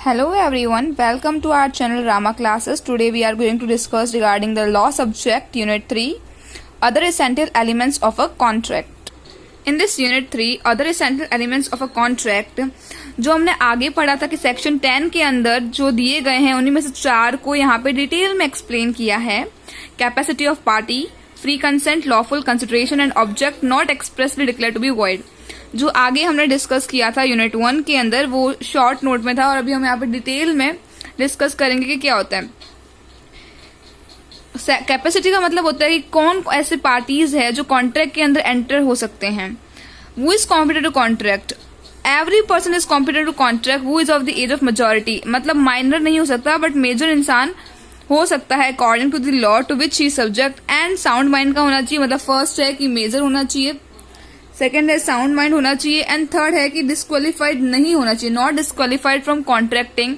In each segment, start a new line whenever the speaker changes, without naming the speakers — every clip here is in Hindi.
Hello everyone, welcome to our channel Rama Classes. Today we are going to discuss regarding the law subject unit 3, other essential elements of a contract. In this unit 3, other essential elements of a contract, जो हमने आगे पढ़ा था कि सेक्शन 10 के अंदर जो दिए गए हैं उन्हीं में से 4 को यहाँ पे डिटेल में एक्सप्लेन किया है. Capacity of party, free consent, lawful consideration and object not expressly declared to be void. जो आगे हमने डिस्कस किया था यूनिट 1 के अंदर वो शॉर्ट नोट में था और अभी हम यहाँ पे डिटेल में डिस्कस करेंगे कि क्या होता है. कैपेसिटी का मतलब होता है कि कौन ऐसे पार्टीज है जो कॉन्ट्रैक्ट के अंदर एंटर हो सकते हैं. वो is competent to contract. Every person is competent to contract वो is of the age of majority. मतलब माइनर नहीं हो सकता बट मेजर इंसान हो सकता है according to the law to which he subject. And sound mind का होना चाहिए. मतलब फर्स्ट है कि मेजर होना चाहिए, सेकेंड है साउंड माइंड होना चाहिए एंड थर्ड है कि डिस्क्वालिफाइड नहीं होना चाहिए, not disqualified from contracting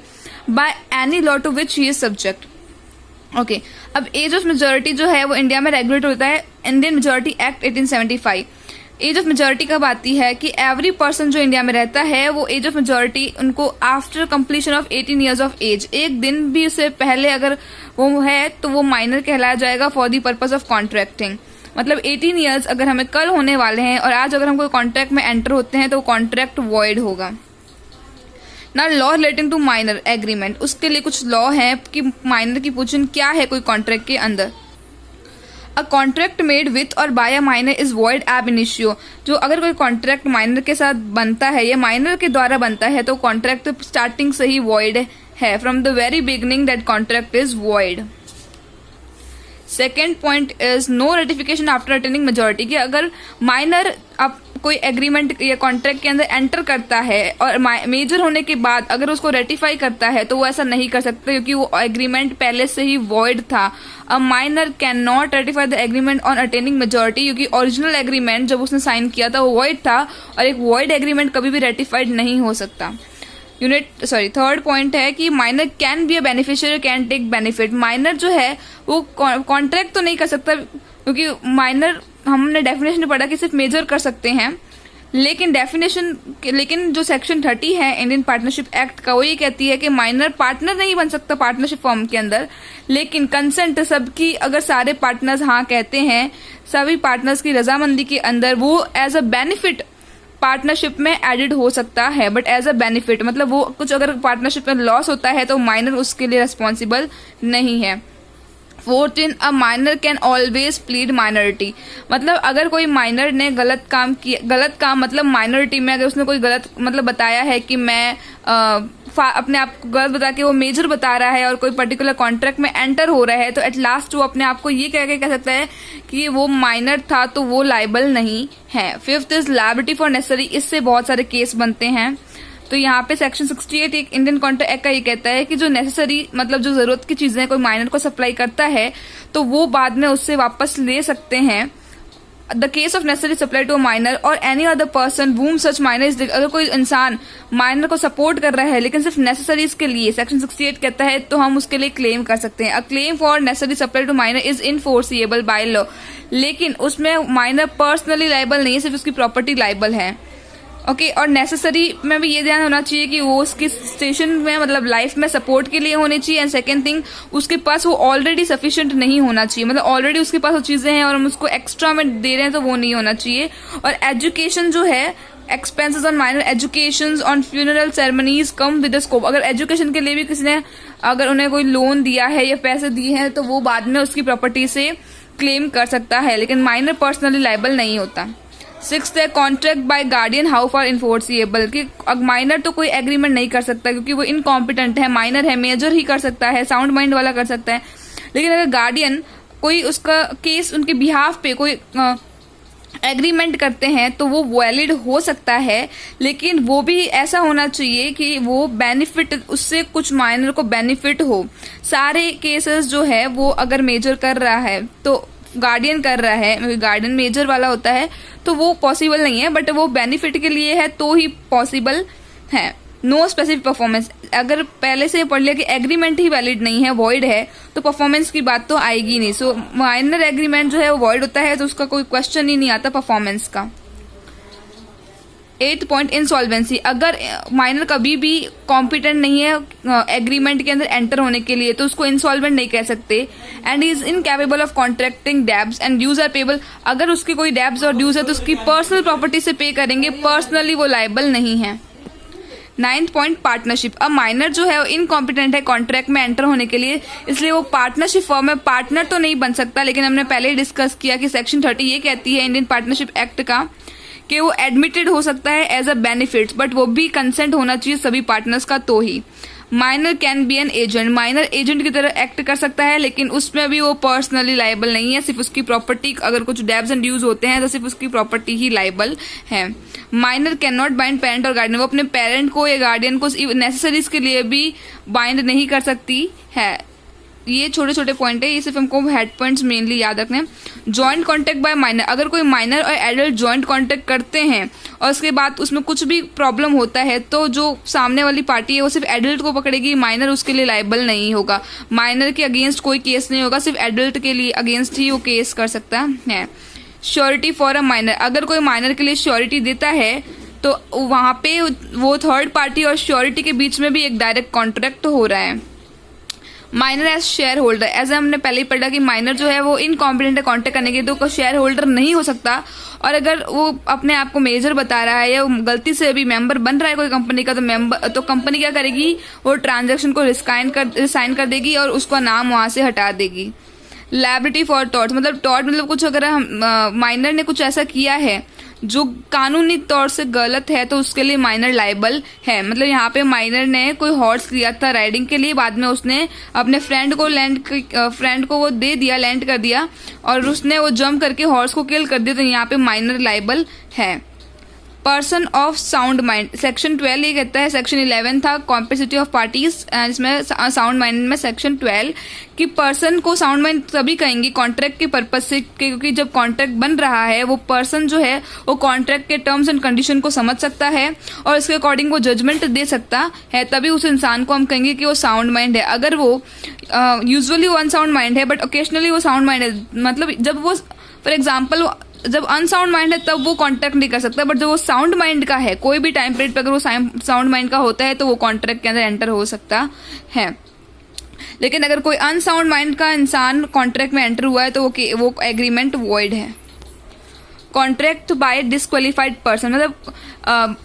by any law to which he is subject. Okay, अब एज ऑफ मेजोरिटी जो है वो इंडिया में रेगुलेट होता है Indian majority act 1875. Age of majority कब आती है कि एवरी पर्सन जो इंडिया में रहता है वो एज ऑफ मेजोरिटी उनको after completion of 18 years of age, एक दिन भी उससे पहले अगर वो है तो वो माइनर कहलाया जाएगा for the purpose of contracting. मतलब 18 ईयर्स अगर हमें कल होने वाले हैं और आज अगर हम कोई कॉन्ट्रैक्ट में एंटर होते हैं तो कॉन्ट्रैक्ट वॉइड होगा. ना law relating to minor agreement, उसके लिए कुछ लॉ है कि माइनर की पोजीशन क्या है कोई कॉन्ट्रैक्ट के अंदर. अ कॉन्ट्रैक्ट मेड विथ और by a minor is void ab initio. जो अगर कोई कॉन्ट्रैक्ट माइनर के साथ बनता है या माइनर के द्वारा बनता है तो कॉन्ट्रैक्ट स्टार्टिंग से ही वॉइड है. From the very beginning that contract is void. Second point is no ratification after attaining majority. कि अगर माइनर अब कोई एग्रीमेंट या कॉन्ट्रैक्ट के अंदर एंटर करता है और मेजर होने के बाद अगर उसको रेटिफाई करता है तो वो ऐसा नहीं कर सकता क्योंकि वो एग्रीमेंट पहले से ही वॉइड था. A minor can not ratify the agreement on attaining majority क्योंकि ओरिजिनल एग्रीमेंट जब उसने साइन किया था वो वॉइड था और एक वॉइड एग्रीमेंट कभी भी रेटिफाइड नहीं हो सकता. थर्ड पॉइंट है कि minor can be a beneficiary, can take benefit. Minor जो है वो कॉन्ट्रैक्ट तो नहीं कर सकता क्योंकि माइनर हमने डेफिनेशन में पढ़ा कि सिर्फ मेजर कर सकते हैं, लेकिन जो सेक्शन 30 है इंडियन पार्टनरशिप एक्ट का वो ये कहती है कि माइनर पार्टनर नहीं बन सकता पार्टनरशिप फॉर्म के अंदर, लेकिन कंसेंट सबकी अगर सारे पार्टनर्स हाँ कहते हैं, सभी पार्टनर्स की रजामंदी के अंदर वो एज अ बेनिफिट पार्टनरशिप में एडिड हो सकता है. बट एज अ बेनिफिट मतलब वो कुछ अगर पार्टनरशिप में लॉस होता है तो माइनर उसके लिए रिस्पॉन्सिबल नहीं है. 14 a minor can always plead minority. मतलब अगर कोई माइनर ने गलत काम मतलब माइनॉरिटी में अगर उसने कोई गलत मतलब बताया है कि मैं अपने आप को गलत बता के वो मेजर बता रहा है और कोई पर्टिकुलर कॉन्ट्रैक्ट में एंटर हो रहा है तो एट लास्ट वो अपने आप को ये कह सकता है कि वो माइनर था तो वो लायबल नहीं है. Fifth is liability for necessary. इससे बहुत सारे केस बनते हैं. तो यहाँ पे सेक्शन 68 एक इंडियन कॉन्ट्रैक्ट एक्ट का ये कहता है कि जो नेसेसरी मतलब जो जरूरत की चीजें कोई माइनर को सप्लाई करता है तो वो बाद में उससे वापस ले सकते हैं. The case of necessary supply to minor और any other person whom such minor is. अगर कोई इंसान माइनर को सपोर्ट कर रहा है लेकिन सिर्फ नेसेसरीज के लिए सेक्शन 68 कहता है तो हम उसके लिए क्लेम कर सकते हैं. A claim for necessary supply to minor is enforceable by law. लेकिन उसमें माइनर पर्सनली लाइबल नहीं है, सिर्फ उसकी प्रॉपर्टी लाइबल है. ओके, और नेसेसरी में भी ये ध्यान होना चाहिए कि वो उसकी स्टेशन में मतलब लाइफ में सपोर्ट के लिए होनी चाहिए. एंड सेकेंड थिंग उसके पास वो ऑलरेडी सफिशिएंट नहीं होना चाहिए. मतलब ऑलरेडी उसके पास वो चीजें हैं और हम उसको एक्स्ट्रा में दे रहे हैं तो वो नहीं होना चाहिए. और एजुकेशन जो है expenses on minor education on funeral ceremonies come with the scope. अगर एजुकेशन के लिए भी किसी ने अगर उन्हें कोई लोन दिया है या पैसे दिए हैं तो वो बाद में उसकी प्रॉपर्टी से क्लेम कर सकता है, लेकिन माइनर पर्सनली लायबल नहीं होता. सिक्स्थ है contract by guardian how for enforceable. कि माइनर तो कोई एग्रीमेंट नहीं कर सकता क्योंकि वो इनकॉम्पिटेंट है. माइनर है, मेजर ही कर सकता है, साउंड माइंड वाला कर सकता है. लेकिन अगर गार्डियन कोई उसका केस उनके बिहाफ पे कोई एग्रीमेंट करते हैं तो वो वैलिड हो सकता है, लेकिन वो भी ऐसा होना चाहिए कि वो बेनिफिट उससे कुछ माइनर को बेनिफिट हो. सारे केसेस जो है वो अगर मेजर कर रहा है तो गार्डियन कर रहा है, गार्डियन मेजर वाला होता है तो वो पॉसिबल नहीं है, बट वो बेनिफिट के लिए है तो ही पॉसिबल है. No specific performance. अगर पहले से पढ़ लिया कि एग्रीमेंट ही वैलिड नहीं है, वॉइड है, तो परफॉर्मेंस की बात तो आएगी नहीं. सो माइनर एग्रीमेंट जो है वो वॉइड होता है तो उसका कोई क्वेश्चन ही नहीं आता परफॉर्मेंस का. 8th पॉइंट इंसॉल्वेंसी, अगर माइनर कभी भी कॉम्पिटेंट नहीं है एग्रीमेंट के अंदर एंटर होने के लिए तो उसको इंसॉल्वेंट नहीं कह सकते। And is incapable of contracting debts and dues are payable, अगर उसकी कोई डेब्ट्स और ड्यूज है तो उसकी पर्सनल प्रॉपर्टी से पे करेंगे, पर्सनली वो लायबल नहीं है। 9th पॉइंट पार्टनरशिप, अब माइनर जो है इनकॉम्पिटेंट है कॉन्ट्रैक्ट में एंटर होने के लिए, इसलिए वो पार्टनरशिप फॉर्म में पार्टनर तो नहीं बन सकता। लेकिन हमने पहले ही डिस्कस किया कि सेक्शन 30 ये कहती है इंडियन पार्टनरशिप एक्ट का कि वो एडमिटेड हो सकता है एज अ बेनिफिट्स, बट वो भी कंसेंट होना चाहिए सभी पार्टनर्स का तो ही। Minor can be an agent, minor agent की तरह एक्ट कर सकता है लेकिन उसमें भी वो पर्सनली लायबल नहीं है, सिर्फ उसकी प्रॉपर्टी, अगर कुछ डेब्ट्स एंड ड्यूज होते हैं तो सिर्फ उसकी प्रॉपर्टी ही लायबल है। Minor can not bind parent और गार्डियन, वो अपने पेरेंट को या गार्डियन को नेसेसरीज के लिए भी बाइंड नहीं कर सकती है। ये छोटे छोटे पॉइंट है, ये सिर्फ हमको हेड पॉइंट्स मेनली याद रखने। जॉइंट कॉन्टैक्ट बाय माइनर, अगर कोई माइनर और एडल्ट जॉइंट कॉन्टैक्ट करते हैं और उसके बाद उसमें कुछ भी प्रॉब्लम होता है तो जो सामने वाली पार्टी है वो सिर्फ एडल्ट को पकड़ेगी, माइनर उसके लिए लायबल नहीं होगा। माइनर के अगेंस्ट कोई केस नहीं होगा, सिर्फ एडल्ट के लिए अगेंस्ट ही वो केस कर सकता है। श्योरिटी फॉर अ माइनर, अगर कोई माइनर के लिए श्योरिटी देता है तो वहां पे वो थर्ड पार्टी और श्योरिटी के बीच में भी एक डायरेक्ट कॉन्ट्रैक्ट हो रहा है। Minor as shareholder, as हमने पहले ही पढ़ा कि माइनर जो है वो इनकॉम्पिटेंट है कॉन्टैक्ट करने के तो शेयर होल्डर नहीं हो सकता, और अगर वो अपने आप को मेजर बता रहा है या गलती से अभी मेंबर बन रहा है कोई कंपनी का तो कंपनी क्या करेगी, वो ट्रांजैक्शन को रिसाइन कर देगी और उसका नाम वहां से हटा देगी। लायबिलिटी फॉर टॉर्ट, मतलब टॉर्ट मतलब कुछ अगर हम माइनर ने कुछ ऐसा किया है जो कानूनी तौर से गलत है तो उसके लिए माइनर लायबल है। मतलब यहाँ पे माइनर ने कोई हॉर्स लिया था राइडिंग के लिए, बाद में उसने अपने फ्रेंड को वो दे दिया, लैंड कर दिया और उसने वो जंप करके हॉर्स को किल कर दिया, तो यहाँ पे माइनर लायबल है। Person of sound mind, section 12 ये कहता है, सेक्शन 11 था कॉम्पेसिटी ऑफ पार्टीज, इसमें साउंड माइंड में सेक्शन 12 कि पर्सन को साउंड माइंड तभी कहेंगे कॉन्ट्रैक्ट के पर्पज से, क्योंकि जब कॉन्ट्रैक्ट बन रहा है वो पर्सन जो है वो कॉन्ट्रैक्ट के टर्म्स एंड कंडीशन को समझ सकता है और इसके अकॉर्डिंग वो जजमेंट दे सकता है, तभी उस इंसान को हम कहेंगे कि वो साउंड माइंड है। अगर वो यूजुअली वो अनसाउंड माइंड है बट ओकेजनली वो साउंड माइंड है, मतलब जब वो फॉर एग्जाम्पल जब अनसाउंड माइंड है तब वो कॉन्ट्रैक्ट नहीं कर सकता, बट जब वो साउंड माइंड का है कोई भी टाइम पीरियड पर अगर वो साउंड माइंड का होता है तो वो कॉन्ट्रैक्ट के अंदर एंटर हो सकता है। लेकिन अगर कोई अनसाउंड माइंड का इंसान कॉन्ट्रैक्ट में एंटर हुआ है तो वो एग्रीमेंट वॉइड है। कॉन्ट्रैक्ट बाय डिस्क्वालिफाइड पर्सन, मतलब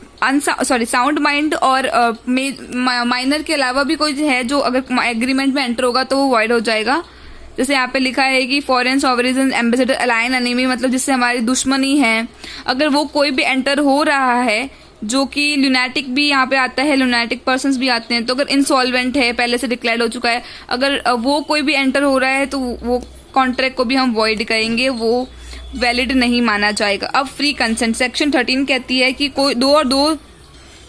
साउंड माइंड और माइनर के अलावा भी कोई है जो अगर एग्रीमेंट में एंटर होगा तो वो वॉइड हो जाएगा। जैसे यहाँ पे लिखा है कि foreign sovereign ambassador align enemy, मतलब जिससे हमारी दुश्मनी है, अगर वो कोई भी एंटर हो रहा है, जो कि लुनैटिक भी यहाँ पे आता है, लुनैटिक पर्सन्स भी आते हैं, तो अगर इंसॉल्वेंट है पहले से डिक्लेयर हो चुका है, अगर वो कोई भी एंटर हो रहा है तो वो कॉन्ट्रैक्ट को भी हम वॉइड करेंगे, वो वैलिड नहीं माना जाएगा। अब फ्री कंसेंट, सेक्शन 13 कहती है कि कोई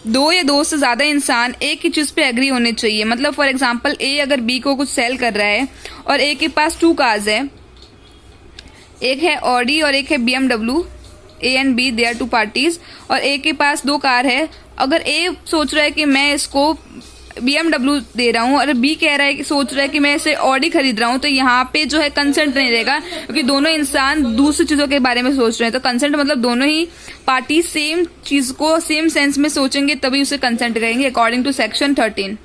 दो या दो से ज्यादा इंसान एक ही चीज पे एग्री होने चाहिए। मतलब फॉर एग्जांपल ए अगर बी को कुछ सेल कर रहा है और ए के पास 2 कार्स है, एक है ऑडी और एक है BMW, A and B they are 2 parties, और ए के पास 2 कार है। अगर ए सोच रहा है कि मैं इसको BMW दे रहा हूँ और बी कह रहा है कि सोच रहा है कि मैं इसे ऑडी खरीद रहा हूँ, तो यहाँ पे जो है कंसेंट नहीं रहेगा, क्योंकि दोनों इंसान दूसरी चीजों के बारे में सोच रहे हैं। तो कंसेंट मतलब दोनों ही पार्टी सेम चीज को सेम सेंस में सोचेंगे तभी उसे कंसेंट करेंगे according to section 13।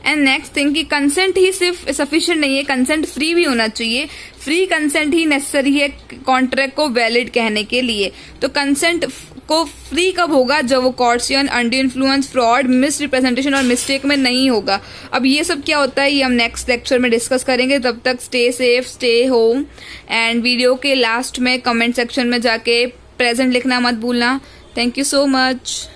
And next thing कि कंसेंट ही सिर्फ सफिशिएंट नहीं है, कंसेंट फ्री भी होना चाहिए। फ्री कंसेंट ही नेसेसरी है कॉन्ट्रैक्ट को वैलिड कहने के लिए। तो कंसेंट को फ्री कब होगा, जब वो coercion, under influence, fraud, misrepresentation और मिस्टेक में नहीं होगा। अब ये सब क्या होता है ये हम नेक्स्ट लेक्चर में डिस्कस करेंगे। तब तक stay safe, stay home, and video के लास्ट में कमेंट सेक्शन में जाके प्रेजेंट लिखना मत भूलना। Thank you so much.